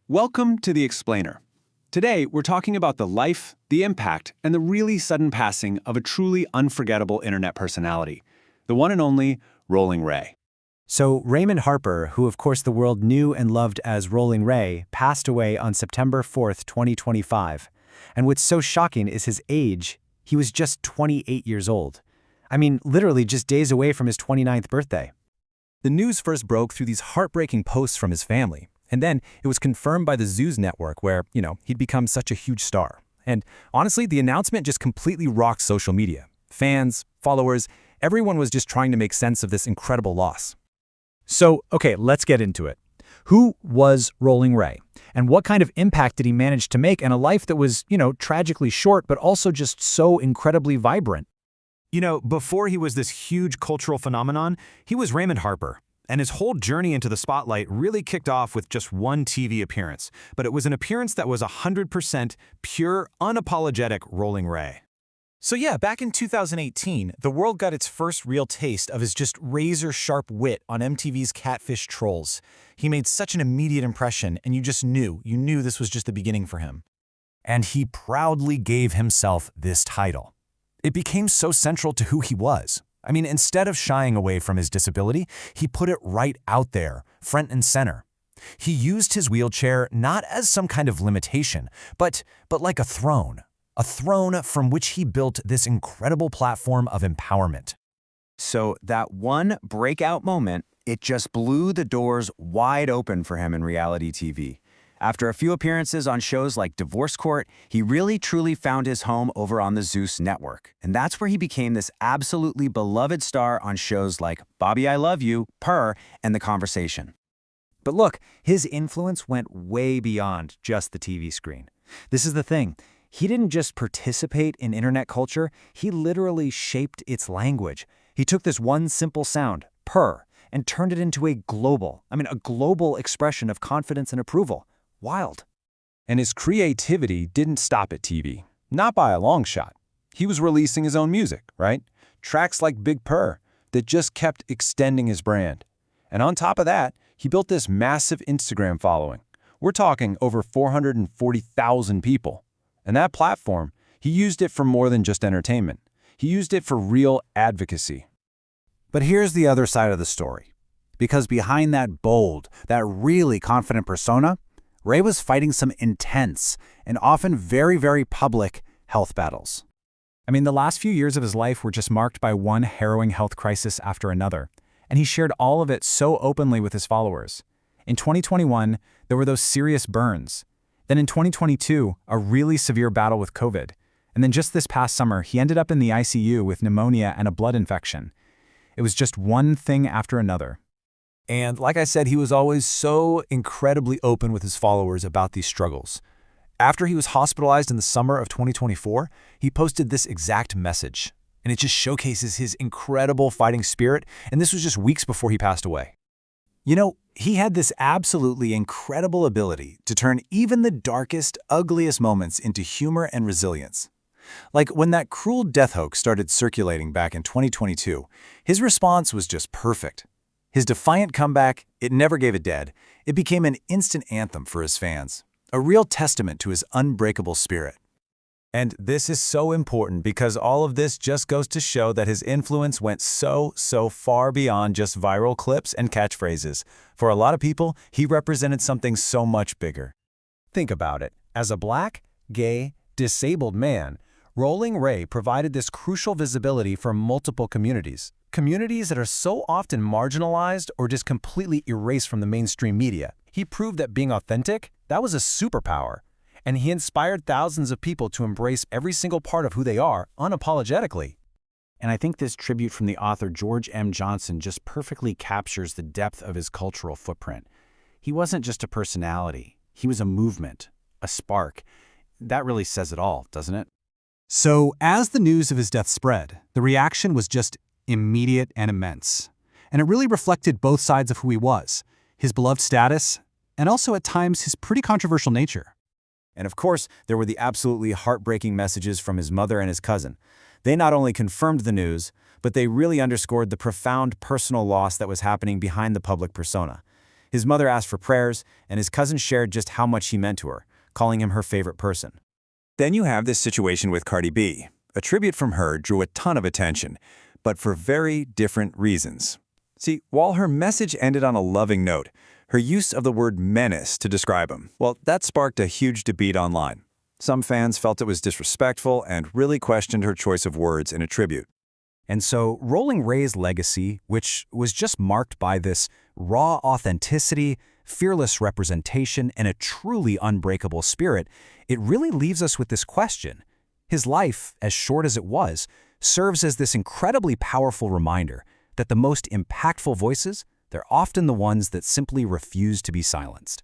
Welcome to The Explainer. Today, we're talking about the life, the impact, and the really sudden passing of a truly unforgettable internet personality, the one and only Rolling Ray. So Raymond Harper, who of course the world knew and loved as Rolling Ray, passed away on September 4th, 2025. And what's so shocking is his age. He was just 28 years old. I mean, literally just days away from his 29th birthday. The news first broke through these heartbreaking posts from his family. And then it was confirmed by the Zeus Network where, he'd become such a huge star. And honestly, the announcement just completely rocked social media. Fans, followers, everyone was just trying to make sense of this incredible loss. So, okay, let's get into it. Who was Rolling Ray? And what kind of impact did he manage to make in a life that was, tragically short, but also just so incredibly vibrant? Before he was this huge cultural phenomenon, he was Raymond Harper. And his whole journey into the spotlight really kicked off with just one TV appearance. But it was an appearance that was 100% pure, unapologetic Rolling Ray. So yeah, back in 2018, the world got its first real taste of his just razor-sharp wit on MTV's Catfish Trolls. He made such an immediate impression, and you knew this was just the beginning for him. And he proudly gave himself this title. It became so central to who he was. I mean, instead of shying away from his disability, he put it right out there, front and center. He used his wheelchair not as some kind of limitation, but like a throne from which he built this incredible platform of empowerment. So that one breakout moment, it just blew the doors wide open for him in reality TV. After a few appearances on shows like Divorce Court, he really truly found his home over on the Zeus Network. And that's where he became this absolutely beloved star on shows like Bobby I Love You, Purr, and The Conversation. But look, his influence went way beyond just the TV screen. This is the thing. He didn't just participate in internet culture, he literally shaped its language. He took this one simple sound, purr, and turned it into a global expression of confidence and approval. Wild. And his creativity didn't stop at TV. Not by a long shot. He was releasing his own music, right? Tracks like Big Purr that just kept extending his brand. And on top of that, he built this massive Instagram following. We're talking over 440,000 people. And that platform, he used it for more than just entertainment. He used it for real advocacy. But here's the other side of the story. Because behind that bold, that really confident persona, Ray was fighting some intense and often very, very public health battles. I mean, the last few years of his life were just marked by one harrowing health crisis after another, and he shared all of it so openly with his followers. In 2021, there were those serious burns. Then in 2022, a really severe battle with COVID. And then just this past summer, he ended up in the ICU with pneumonia and a blood infection. It was just one thing after another. And like I said, he was always so incredibly open with his followers about these struggles. After he was hospitalized in the summer of 2024, he posted this exact message. And it just showcases his incredible fighting spirit, and this was just weeks before he passed away. He had this absolutely incredible ability to turn even the darkest, ugliest moments into humor and resilience. Like when that cruel death hoax started circulating back in 2022, his response was just perfect. His defiant comeback, it never gave a dead. It became an instant anthem for his fans, a real testament to his unbreakable spirit. And this is so important because all of this just goes to show that his influence went so far beyond just viral clips and catchphrases. For a lot of people, he represented something so much bigger. Think about it. As a black, gay, disabled man, Rolling Ray provided this crucial visibility for multiple communities. Communities that are so often marginalized or just completely erased from the mainstream media. He proved that being authentic, that was a superpower. And he inspired thousands of people to embrace every single part of who they are, unapologetically. And I think this tribute from the author George M. Johnson just perfectly captures the depth of his cultural footprint. He wasn't just a personality. He was a movement, a spark. That really says it all, doesn't it? So, as the news of his death spread, the reaction was just immediate and immense. And it really reflected both sides of who he was, his beloved status, and also at times his pretty controversial nature. And of course, there were the absolutely heartbreaking messages from his mother and his cousin. They not only confirmed the news, but they really underscored the profound personal loss that was happening behind the public persona. His mother asked for prayers, and his cousin shared just how much he meant to her, calling him her favorite person. Then you have this situation with Cardi B. A tribute from her drew a ton of attention, but for very different reasons. See, while her message ended on a loving note, her use of the word menace to describe him, well, that sparked a huge debate online. Some fans felt it was disrespectful and really questioned her choice of words in a tribute. And so, Rolling Ray's legacy, which was just marked by this raw authenticity, fearless representation, and a truly unbreakable spirit, it really leaves us with this question. His life, as short as it was, serves as this incredibly powerful reminder that the most impactful voices, they're often the ones that simply refuse to be silenced.